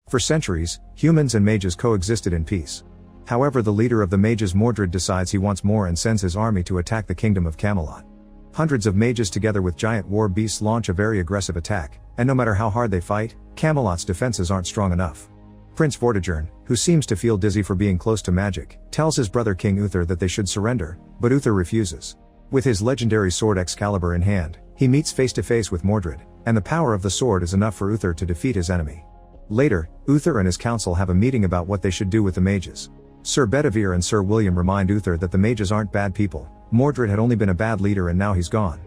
For centuries, humans and mages coexisted in peace. However, the leader of the mages, Mordred, decides he wants more and sends his army to attack the kingdom of Camelot. Hundreds of mages together with giant war beasts launch a very aggressive attack, and no matter how hard they fight, Camelot's defenses aren't strong enough. Prince Vortigern, who seems to feel dizzy for being close to magic, tells his brother King Uther that they should surrender, but Uther refuses. With his legendary sword Excalibur in hand, he meets face to face with Mordred, and the power of the sword is enough for Uther to defeat his enemy. Later, Uther and his council have a meeting about what they should do with the mages. Sir Bedivere and Sir William remind Uther that the mages aren't bad people. Mordred had only been a bad leader and now he's gone.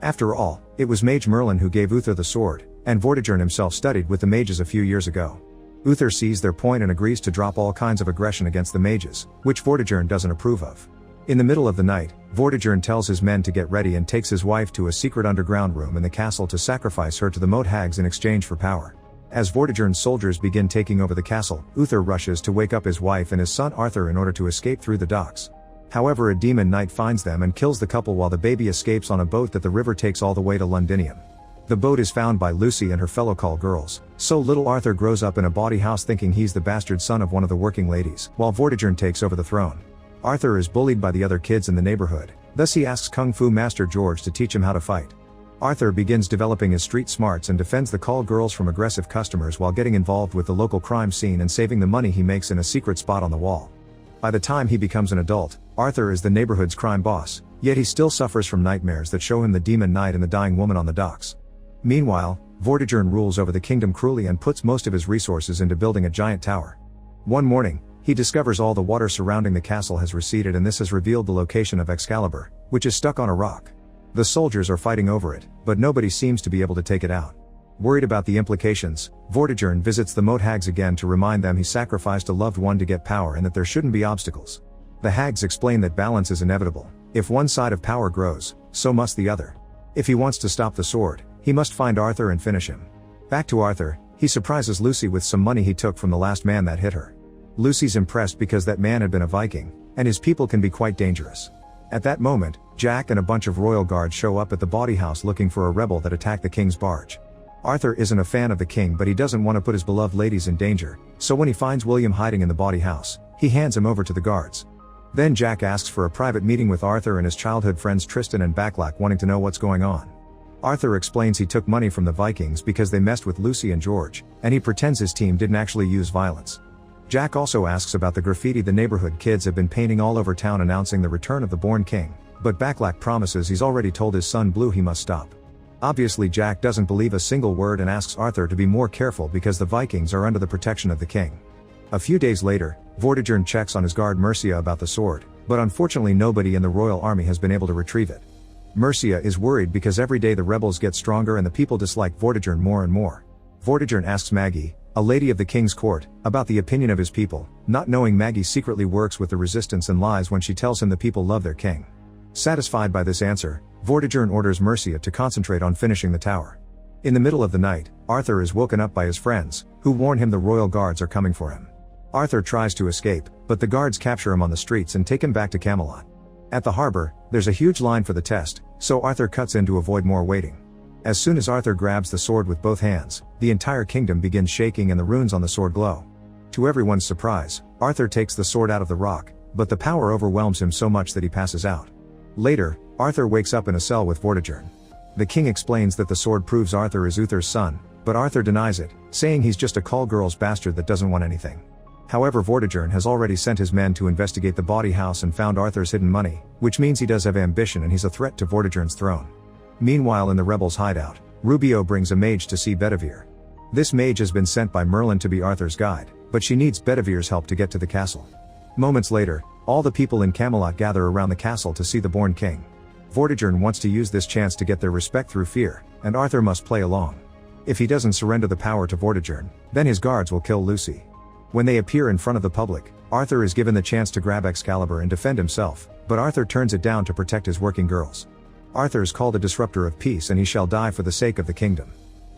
After all, it was Mage Merlin who gave Uther the sword, and Vortigern himself studied with the mages a few years ago. Uther sees their point and agrees to drop all kinds of aggression against the mages, which Vortigern doesn't approve of. In the middle of the night, Vortigern tells his men to get ready and takes his wife to a secret underground room in the castle to sacrifice her to the moat hags in exchange for power. As Vortigern's soldiers begin taking over the castle, Uther rushes to wake up his wife and his son Arthur in order to escape through the docks. However, a demon knight finds them and kills the couple while the baby escapes on a boat that the river takes all the way to Londinium. The boat is found by Lucy and her fellow call girls, so little Arthur grows up in a bawdy house thinking he's the bastard son of one of the working ladies, while Vortigern takes over the throne. Arthur is bullied by the other kids in the neighborhood, thus he asks Kung Fu Master George to teach him how to fight. Arthur begins developing his street smarts and defends the call girls from aggressive customers while getting involved with the local crime scene and saving the money he makes in a secret spot on the wall. By the time he becomes an adult, Arthur is the neighborhood's crime boss, yet he still suffers from nightmares that show him the demon knight and the dying woman on the docks. Meanwhile, Vortigern rules over the kingdom cruelly and puts most of his resources into building a giant tower. One morning, he discovers all the water surrounding the castle has receded and this has revealed the location of Excalibur, which is stuck on a rock. The soldiers are fighting over it, but nobody seems to be able to take it out. Worried about the implications, Vortigern visits the moat hags again to remind them he sacrificed a loved one to get power and that there shouldn't be obstacles. The hags explain that balance is inevitable. If one side of power grows, so must the other. If he wants to stop the sword, he must find Arthur and finish him. Back to Arthur, he surprises Lucy with some money he took from the last man that hit her. Lucy's impressed because that man had been a Viking, and his people can be quite dangerous. At that moment, Jack and a bunch of royal guards show up at the bawdy house looking for a rebel that attacked the king's barge. Arthur isn't a fan of the king, but he doesn't want to put his beloved ladies in danger, so when he finds William hiding in the bawdy house, he hands him over to the guards. Then Jack asks for a private meeting with Arthur and his childhood friends Tristan and Backlack, wanting to know what's going on. Arthur explains he took money from the Vikings because they messed with Lucy and George, and he pretends his team didn't actually use violence. Jack also asks about the graffiti the neighborhood kids have been painting all over town announcing the return of the born king, but Backlack promises he's already told his son Blue he must stop. Obviously Jack doesn't believe a single word and asks Arthur to be more careful because the Vikings are under the protection of the king. A few days later, Vortigern checks on his guard Mercia about the sword, but unfortunately nobody in the royal army has been able to retrieve it. Mercia is worried because every day the rebels get stronger and the people dislike Vortigern more and more. Vortigern asks Maggie, a lady of the king's court, about the opinion of his people, not knowing Maggie secretly works with the resistance and lies when she tells him the people love their king. Satisfied by this answer, Vortigern orders Mercia to concentrate on finishing the tower. In the middle of the night, Arthur is woken up by his friends, who warn him the royal guards are coming for him. Arthur tries to escape, but the guards capture him on the streets and take him back to Camelot. At the harbor, there's a huge line for the test, so Arthur cuts in to avoid more waiting. As soon as Arthur grabs the sword with both hands, the entire kingdom begins shaking and the runes on the sword glow. To everyone's surprise, Arthur takes the sword out of the rock, but the power overwhelms him so much that he passes out. Later, Arthur wakes up in a cell with Vortigern. The king explains that the sword proves Arthur is Uther's son, but Arthur denies it, saying he's just a call girl's bastard that doesn't want anything. However, Vortigern has already sent his men to investigate the bawdy house and found Arthur's hidden money, which means he does have ambition and he's a threat to Vortigern's throne. Meanwhile, in the rebels' hideout, Rubio brings a mage to see Bedivere. This mage has been sent by Merlin to be Arthur's guide, but she needs Bedivere's help to get to the castle. Moments later, all the people in Camelot gather around the castle to see the born king. Vortigern wants to use this chance to get their respect through fear, and Arthur must play along. If he doesn't surrender the power to Vortigern, then his guards will kill Lucy. When they appear in front of the public, Arthur is given the chance to grab Excalibur and defend himself, but Arthur turns it down to protect his working girls. Arthur is called a disruptor of peace and he shall die for the sake of the kingdom.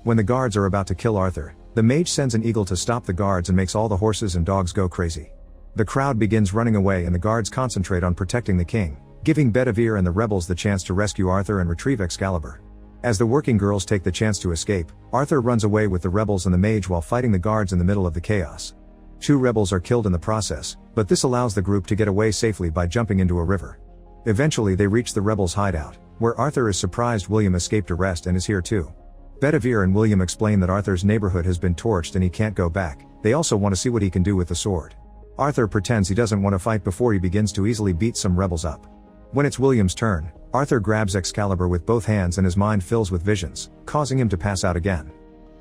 When the guards are about to kill Arthur, the mage sends an eagle to stop the guards and makes all the horses and dogs go crazy. The crowd begins running away and the guards concentrate on protecting the king, giving Bedivere and the rebels the chance to rescue Arthur and retrieve Excalibur. As the working girls take the chance to escape, Arthur runs away with the rebels and the mage while fighting the guards in the middle of the chaos. 2 rebels are killed in the process, but this allows the group to get away safely by jumping into a river. Eventually they reach the rebels' hideout, where Arthur is surprised William escaped arrest and is here too. Bedivere and William explain that Arthur's neighborhood has been torched and he can't go back. They also want to see what he can do with the sword. Arthur pretends he doesn't want to fight before he begins to easily beat some rebels up. When it's William's turn, Arthur grabs Excalibur with both hands and his mind fills with visions, causing him to pass out again.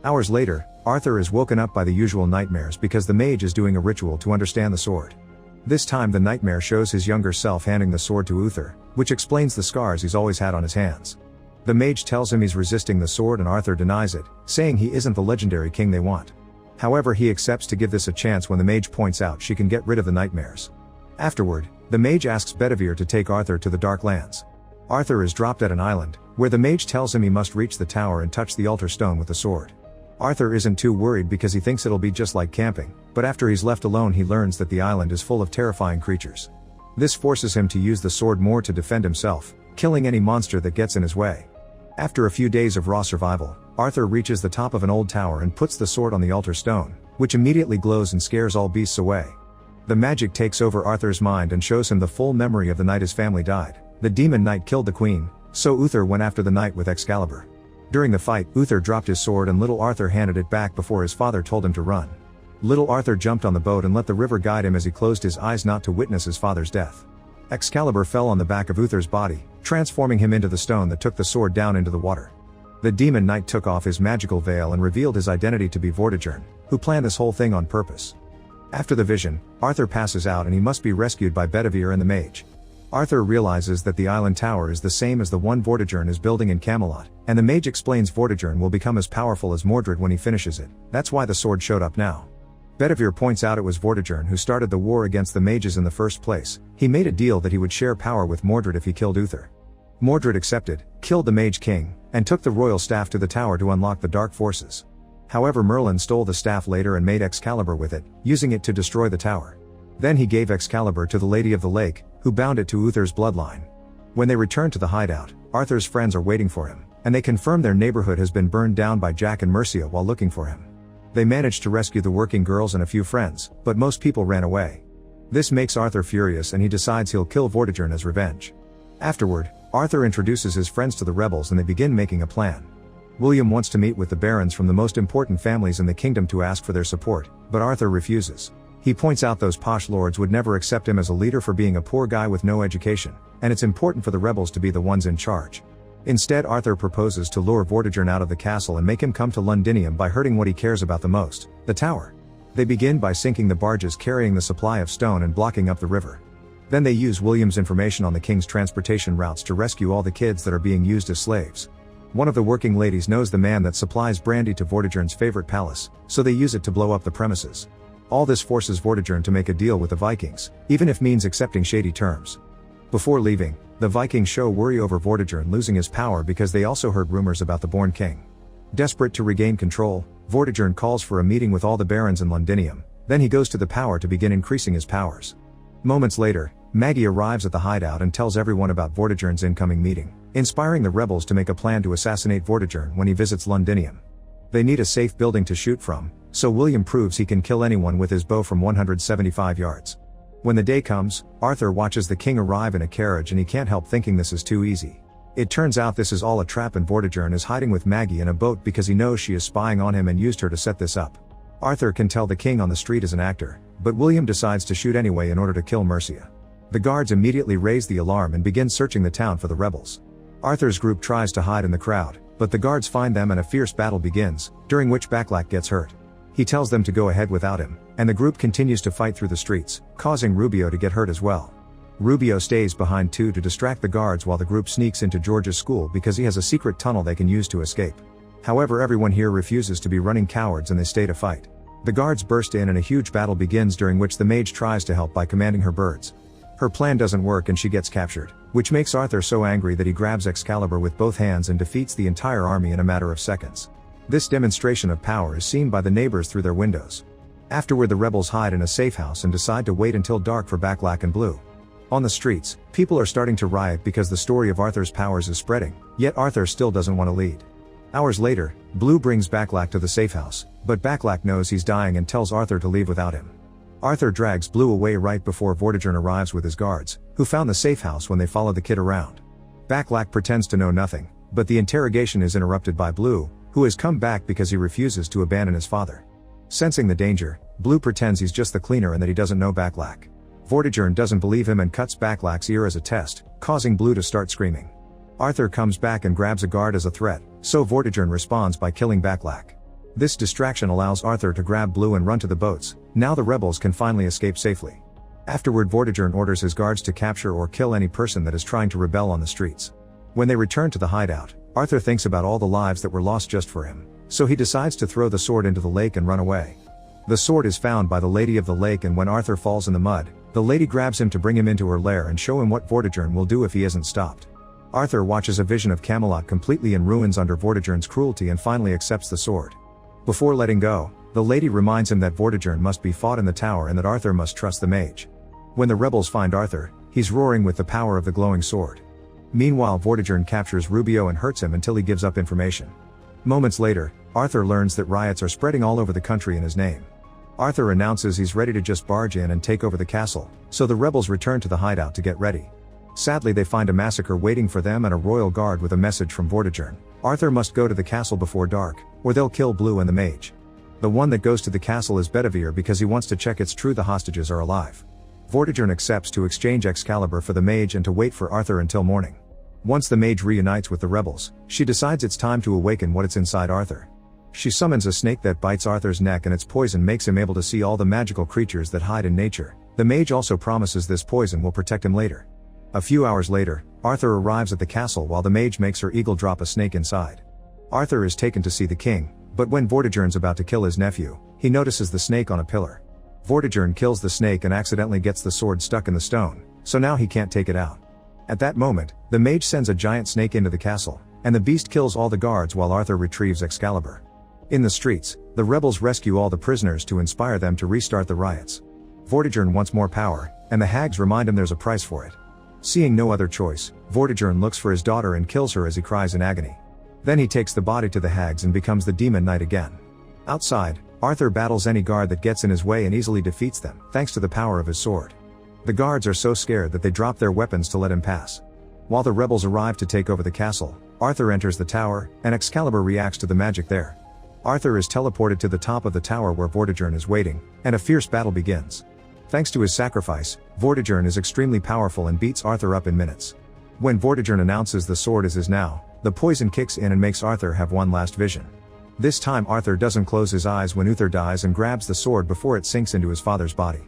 Hours later, Arthur is woken up by the usual nightmares because the mage is doing a ritual to understand the sword. This time the nightmare shows his younger self handing the sword to Uther, which explains the scars he's always had on his hands. The mage tells him he's resisting the sword and Arthur denies it, saying he isn't the legendary king they want. However, he accepts to give this a chance when the mage points out she can get rid of the nightmares. Afterward, the mage asks Bedivere to take Arthur to the Dark Lands. Arthur is dropped at an island, where the mage tells him he must reach the tower and touch the altar stone with the sword. Arthur isn't too worried because he thinks it'll be just like camping, but after he's left alone he learns that the island is full of terrifying creatures. This forces him to use the sword more to defend himself, killing any monster that gets in his way. After a few days of raw survival, Arthur reaches the top of an old tower and puts the sword on the altar stone, which immediately glows and scares all beasts away. The magic takes over Arthur's mind and shows him the full memory of the night his family died. The demon knight killed the queen, so Uther went after the knight with Excalibur. During the fight, Uther dropped his sword and little Arthur handed it back before his father told him to run. Little Arthur jumped on the boat and let the river guide him as he closed his eyes not to witness his father's death. Excalibur fell on the back of Uther's body, transforming him into the stone that took the sword down into the water. The demon knight took off his magical veil and revealed his identity to be Vortigern, who planned this whole thing on purpose. After the vision, Arthur passes out and he must be rescued by Bedivere and the mage. Arthur realizes that the island tower is the same as the one Vortigern is building in Camelot, and the mage explains Vortigern will become as powerful as Mordred when he finishes it. That's why the sword showed up now. Bedivere points out it was Vortigern who started the war against the mages in the first place. He made a deal that he would share power with Mordred if he killed Uther. Mordred accepted, killed the mage king, and took the royal staff to the tower to unlock the dark forces. However, Merlin stole the staff later and made Excalibur with it, using it to destroy the tower. Then he gave Excalibur to the Lady of the Lake, who bound it to Uther's bloodline. When they return to the hideout, Arthur's friends are waiting for him, and they confirm their neighborhood has been burned down by Jack and Mercia while looking for him. They managed to rescue the working girls and a few friends, but most people ran away. This makes Arthur furious and he decides he'll kill Vortigern as revenge. Afterward, Arthur introduces his friends to the rebels and they begin making a plan. William wants to meet with the barons from the most important families in the kingdom to ask for their support, but Arthur refuses. He points out those posh lords would never accept him as a leader for being a poor guy with no education, and it's important for the rebels to be the ones in charge. Instead, Arthur proposes to lure Vortigern out of the castle and make him come to Londinium by hurting what he cares about the most, the tower. They begin by sinking the barges carrying the supply of stone and blocking up the river. Then they use William's information on the king's transportation routes to rescue all the kids that are being used as slaves. One of the working ladies knows the man that supplies brandy to Vortigern's favorite palace, so they use it to blow up the premises. All this forces Vortigern to make a deal with the Vikings, even if means accepting shady terms. Before leaving, the Vikings show worry over Vortigern losing his power because they also heard rumors about the Born King. Desperate to regain control, Vortigern calls for a meeting with all the barons in Londinium, then he goes to the power to begin increasing his powers. Moments later, Maggie arrives at the hideout and tells everyone about Vortigern's incoming meeting, inspiring the rebels to make a plan to assassinate Vortigern when he visits Londinium. They need a safe building to shoot from, so William proves he can kill anyone with his bow from 175 yards. When the day comes, Arthur watches the king arrive in a carriage and he can't help thinking this is too easy. It turns out this is all a trap and Vortigern is hiding with Maggie in a boat because he knows she is spying on him and used her to set this up. Arthur can tell the king on the street is an actor, but William decides to shoot anyway in order to kill Mercia. The guards immediately raise the alarm and begin searching the town for the rebels. Arthur's group tries to hide in the crowd, but the guards find them and a fierce battle begins, during which Backlack gets hurt. He tells them to go ahead without him, and the group continues to fight through the streets, causing Rubio to get hurt as well. Rubio stays behind too to distract the guards while the group sneaks into George's school because he has a secret tunnel they can use to escape. However, everyone here refuses to be running cowards and they stay to fight. The guards burst in and a huge battle begins during which the mage tries to help by commanding her birds. Her plan doesn't work and she gets captured, which makes Arthur so angry that he grabs Excalibur with both hands and defeats the entire army in a matter of seconds. This demonstration of power is seen by the neighbors through their windows. Afterward, the rebels hide in a safe house and decide to wait until dark for Backlack and Blue. On the streets, people are starting to riot because the story of Arthur's powers is spreading, yet Arthur still doesn't want to lead. Hours later, Blue brings Backlack to the safe house, but Backlack knows he's dying and tells Arthur to leave without him. Arthur drags Blue away right before Vortigern arrives with his guards, who found the safe house when they follow the kid around. Backlack pretends to know nothing, but the interrogation is interrupted by Blue, who has come back because he refuses to abandon his father. Sensing the danger, Blue pretends he's just the cleaner and that he doesn't know Backlack. Vortigern doesn't believe him and cuts Backlack's ear as a test, causing Blue to start screaming. Arthur comes back and grabs a guard as a threat, so Vortigern responds by killing Backlack. This distraction allows Arthur to grab Blue and run to the boats. Now the rebels can finally escape safely. Afterward, Vortigern orders his guards to capture or kill any person that is trying to rebel on the streets. When they return to the hideout, Arthur thinks about all the lives that were lost just for him, so he decides to throw the sword into the lake and run away. The sword is found by the Lady of the Lake, and when Arthur falls in the mud, the lady grabs him to bring him into her lair and show him what Vortigern will do if he isn't stopped. Arthur watches a vision of Camelot completely in ruins under Vortigern's cruelty and finally accepts the sword. Before letting go, the lady reminds him that Vortigern must be fought in the tower and that Arthur must trust the mage. When the rebels find Arthur, he's roaring with the power of the glowing sword. Meanwhile, Vortigern captures Rubio and hurts him until he gives up information. Moments later, Arthur learns that riots are spreading all over the country in his name. Arthur announces he's ready to just barge in and take over the castle, so the rebels return to the hideout to get ready. Sadly, they find a massacre waiting for them and a royal guard with a message from Vortigern. Arthur must go to the castle before dark, or they'll kill Blue and the mage. The one that goes to the castle is Bedivere because he wants to check it's true the hostages are alive. Vortigern accepts to exchange Excalibur for the mage and to wait for Arthur until morning. Once the mage reunites with the rebels, she decides it's time to awaken what's inside Arthur. She summons a snake that bites Arthur's neck, and its poison makes him able to see all the magical creatures that hide in nature. The mage also promises this poison will protect him later. A few hours later, Arthur arrives at the castle while the mage makes her eagle drop a snake inside. Arthur is taken to see the king, but when Vortigern's about to kill his nephew, he notices the snake on a pillar. Vortigern kills the snake and accidentally gets the sword stuck in the stone, so now he can't take it out. At that moment, the mage sends a giant snake into the castle, and the beast kills all the guards while Arthur retrieves Excalibur. In the streets, the rebels rescue all the prisoners to inspire them to restart the riots. Vortigern wants more power, and the hags remind him there's a price for it. Seeing no other choice, Vortigern looks for his daughter and kills her as he cries in agony. Then he takes the body to the hags and becomes the Demon Knight again. Outside, Arthur battles any guard that gets in his way and easily defeats them, thanks to the power of his sword. The guards are so scared that they drop their weapons to let him pass. While the rebels arrive to take over the castle, Arthur enters the tower, and Excalibur reacts to the magic there. Arthur is teleported to the top of the tower where Vortigern is waiting, and a fierce battle begins. Thanks to his sacrifice, Vortigern is extremely powerful and beats Arthur up in minutes. When Vortigern announces the sword is his now, the poison kicks in and makes Arthur have one last vision. This time Arthur doesn't close his eyes when Uther dies and grabs the sword before it sinks into his father's body.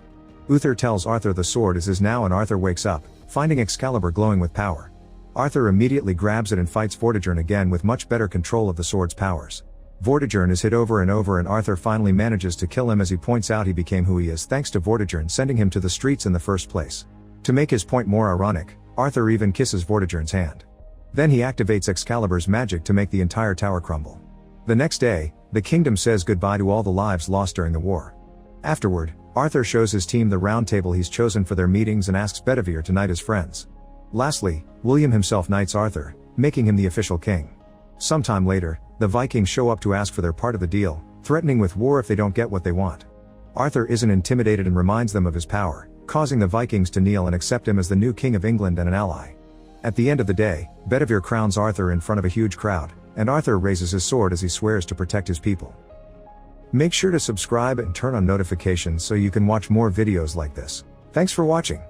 Uther tells Arthur the sword is his now, and Arthur wakes up, finding Excalibur glowing with power. Arthur immediately grabs it and fights Vortigern again with much better control of the sword's powers. Vortigern is hit over and over, and Arthur finally manages to kill him as he points out he became who he is thanks to Vortigern sending him to the streets in the first place. To make his point more ironic, Arthur even kisses Vortigern's hand. Then he activates Excalibur's magic to make the entire tower crumble. The next day, the kingdom says goodbye to all the lives lost during the war. Afterward, Arthur shows his team the round table he's chosen for their meetings and asks Bedivere to knight his friends. Lastly, William himself knights Arthur, making him the official king. Sometime later, the Vikings show up to ask for their part of the deal, threatening with war if they don't get what they want. Arthur isn't intimidated and reminds them of his power, causing the Vikings to kneel and accept him as the new king of England and an ally. At the end of the day, Bedivere crowns Arthur in front of a huge crowd, and Arthur raises his sword as he swears to protect his people. Make sure to subscribe and turn on notifications so you can watch more videos like this. Thanks for watching.